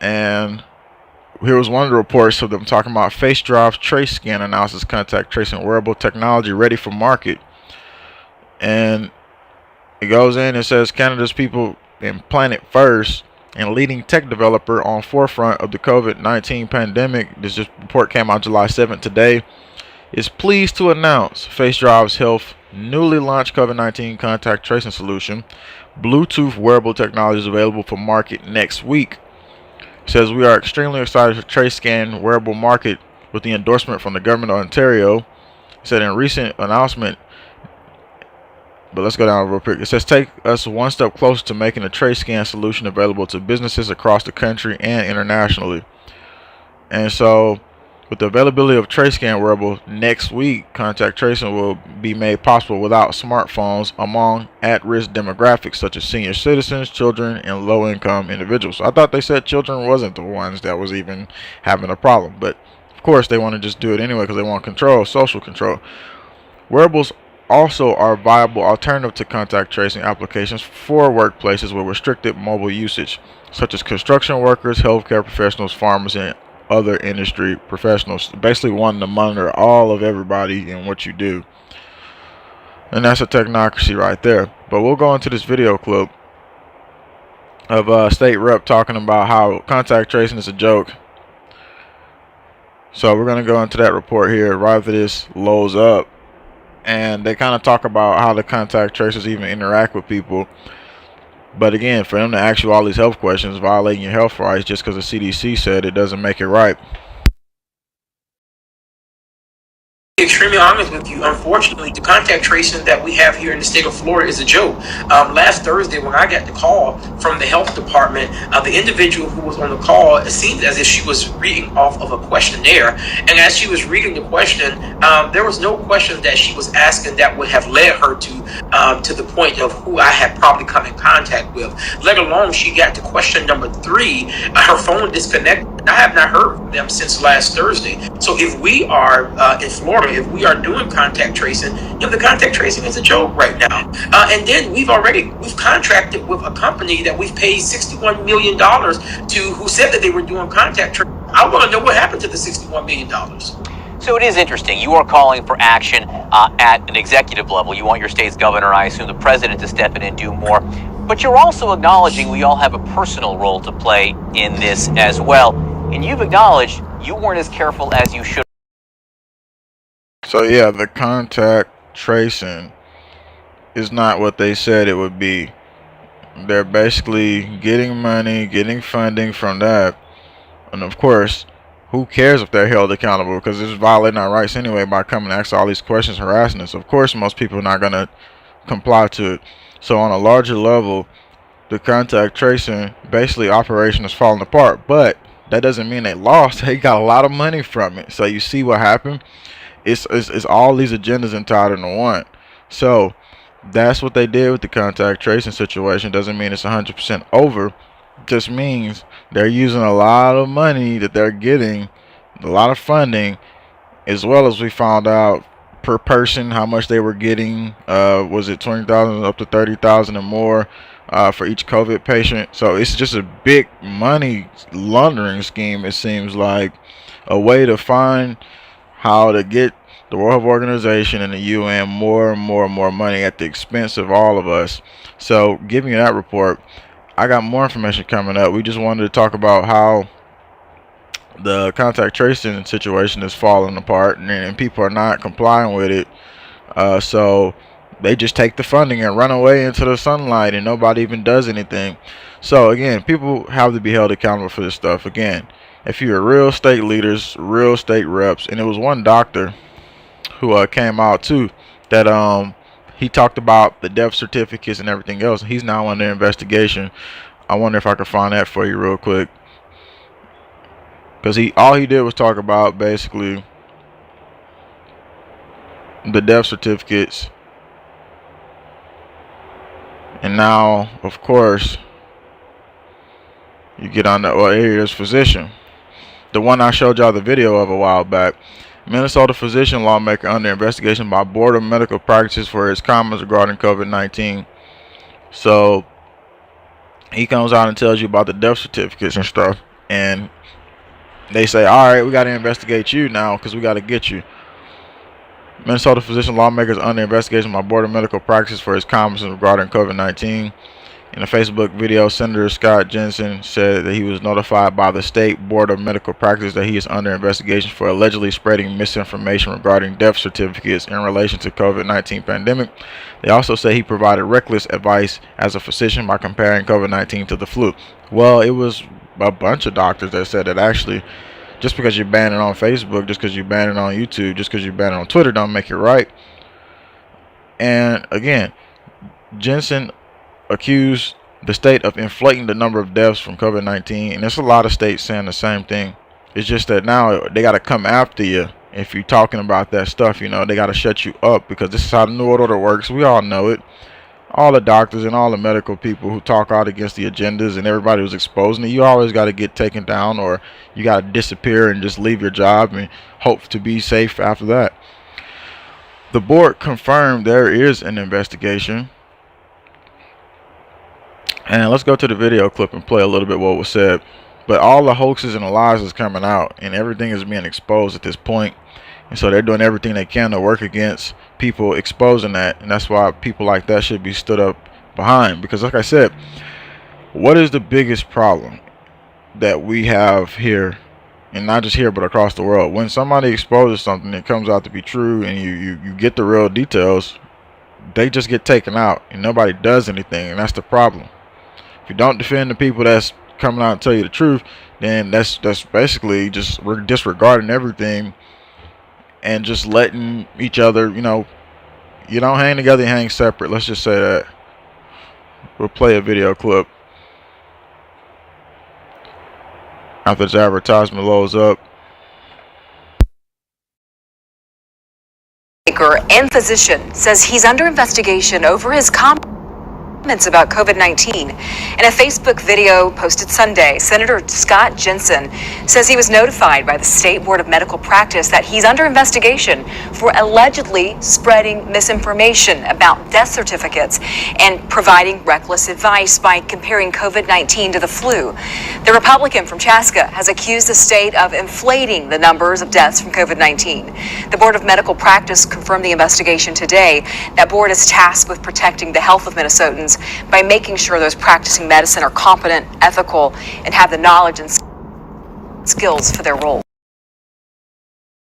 And here was one of the reports of them talking about Facedrive TraceScan announces contact tracing wearable technology ready for market. And it goes in and says Canada's people in Planet First and leading tech developer on forefront of the COVID-19 pandemic. This report came out July 7th today. Is pleased to announce Facedrive's Health newly launched COVID-19 contact tracing solution. Bluetooth wearable technology is available for market next week. Says we are extremely excited to TraceScan wearable market with the endorsement from the government of Ontario. Said in a recent announcement, but let's go down real quick. It says take us one step closer to making a TraceScan solution available to businesses across the country and internationally. And so with the availability of TraceScan wearable next week, contact tracing will be made possible without smartphones among at-risk demographics such as senior citizens, children, and low-income individuals. So I thought they said children wasn't the ones that was even having a problem, but of course they want to just do it anyway because they want control, social control. Wearables also are a viable alternative to contact tracing applications for workplaces with restricted mobile usage, such as construction workers, healthcare professionals, farmers, and other industry professionals, basically wanting to monitor all of everybody and what you do. And that's a technocracy right there. But we'll go into this video clip of a state rep talking about how contact tracing is a joke. So we're going to go into that report here right after this loads up, and they kind of talk about how the contact tracers even interact with people. But again, for them to ask you all these health questions, violating your health rights just because the CDC said it, doesn't make it right. Extremely honest with you. Unfortunately, the contact tracing that we have here in the state of Florida is a joke. Last Thursday, when I got the call from the health department, the individual who was on the call, it seemed as if she was reading off of a questionnaire. And as she was reading the question, there was no question that she was asking that would have led her to the point of who I had probably come in contact with. Let alone she got to question number 3, her phone disconnected. I have not heard from them since last Thursday. So if we are in Florida, if we are doing contact tracing, the contact tracing is a joke right now. And then we've contracted with a company that we've paid $61 million to, who said that they were doing contact tracing. I want to know what happened to the $61 million. So it is interesting. You are calling for action at an executive level. You want your state's governor, I assume the president, to step in and do more. But you're also acknowledging we all have a personal role to play in this as well. And you've acknowledged you weren't as careful as you should. So yeah, the contact tracing is not what they said it would be. They're basically getting money, getting funding from that. And of course, who cares if they're held accountable? Because it's violating our rights anyway by coming to ask all these questions, harassing us. Of course, most people are not going to comply to it. So on a larger level, the contact tracing, basically operation is falling apart. But that doesn't mean they lost. They got a lot of money from it. So you see what happened? It's all these agendas entitled into one. So that's what they did with the contact tracing situation. Doesn't mean it's 100% over. It just means they're using a lot of money that they're getting, a lot of funding, as well as we found out per person how much they were getting. Was it 20,000 up to 30,000 and more for each COVID patient? So it's just a big money laundering scheme. It seems like a way to find how to get the World Health Organization and the UN more and more money at the expense of all of us. So giving you that report, I got more information coming up. We just wanted to talk about how the contact tracing situation is falling apart and people are not complying with it. So they just take the funding and run away into the sunlight and nobody even does anything. So again, people have to be held accountable for this stuff. Again, if you're real state leaders, real state reps, and it was one doctor who came out too that he talked about the death certificates and everything else. He's now under investigation. I wonder if I could find that for you real quick, because all he did was talk about basically the death certificates. And now, of course, you get on the here's physician, the one I showed y'all the video of a while back. Minnesota physician lawmaker under investigation by Board of Medical Practices for his comments regarding COVID-19. So he comes out and tells you about the death certificates and stuff. and they say, all right, we got to investigate you now because we got to get you. Minnesota physician lawmakers under investigation by Board of Medical Practices for his comments regarding COVID-19. In a Facebook video, Senator Scott Jensen said that he was notified by the State Board of Medical Practice that he is under investigation for allegedly spreading misinformation regarding death certificates in relation to COVID-19 pandemic. They also say he provided reckless advice as a physician by comparing COVID-19 to the flu. Well, it was a bunch of doctors that said that actually just because you're banning on Facebook, just because you're banning on YouTube, just because you're banning on Twitter don't make it right. And again, Jensen accused the state of inflating the number of deaths from COVID-19, and there's a lot of states saying the same thing. It's just that now they got to come after you if you're talking about that stuff. You know, they got to shut you up because this is how the New World Order works. We all know it. All the doctors and all the medical people who talk out against the agendas and everybody who's exposing it, you always got to get taken down, or you got to disappear and just leave your job and hope to be safe after that. The board confirmed there is an investigation. And let's go to the video clip and play a little bit what was said. But all the hoaxes and the lies is coming out, and everything is being exposed at this point. And so they're doing everything they can to work against people exposing that. And that's why people like that should be stood up behind. Because like I said, what is the biggest problem that we have here, and not just here but across the world? When somebody exposes something that comes out to be true and you get the real details, they just get taken out and nobody does anything. And that's the problem. If you don't defend the people that's coming out and tell you the truth, then that's basically just disregarding everything and just letting each other, you know, you don't hang together, you hang separate. Let's just say that. We'll play a video clip after this advertisement loads up. And physician says he's under investigation over his comments about COVID-19. In a Facebook video posted Sunday, Senator Scott Jensen says he was notified by the State Board of Medical Practice that he's under investigation for allegedly spreading misinformation about death certificates and providing reckless advice by comparing COVID-19 to the flu. The Republican from Chaska has accused the state of inflating the numbers of deaths from COVID-19. The Board of Medical Practice confirmed the investigation today. That board is tasked with protecting the health of Minnesotans by making sure those practicing medicine are competent, ethical, and have the knowledge and skills for their role.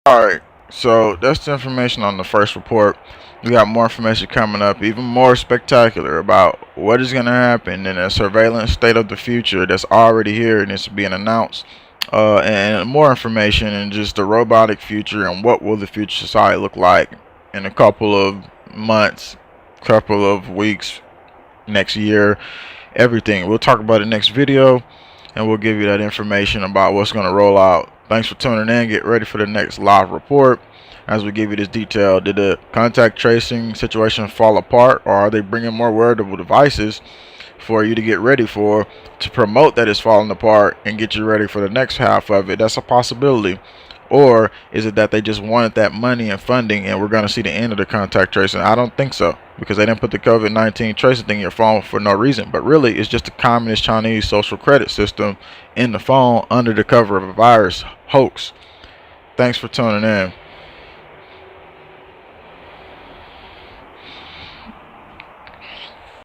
Alright, so that's the information on the first report. We got more information coming up, even more spectacular, about what is going to happen in a surveillance state of the future that's already here and it's being announced. And more information in just the robotic future and what will the future society look like in a couple of months, couple of weeks, next year, everything. We'll talk about it next video, and we'll give you that information about what's going to roll out. Thanks for tuning in. Get ready for the next live report as we give you this detail. Did the contact tracing situation fall apart, or are they bringing more wearable devices for you to get ready for, to promote that it's falling apart and get you ready for the next half of it? That's a possibility. Or is it that they just wanted that money and funding and we're going to see the end of the contact tracing? I don't think so, because they didn't put the COVID-19 tracing thing in your phone for no reason. But really, it's just a communist Chinese social credit system in the phone under the cover of a virus hoax. Thanks for tuning in.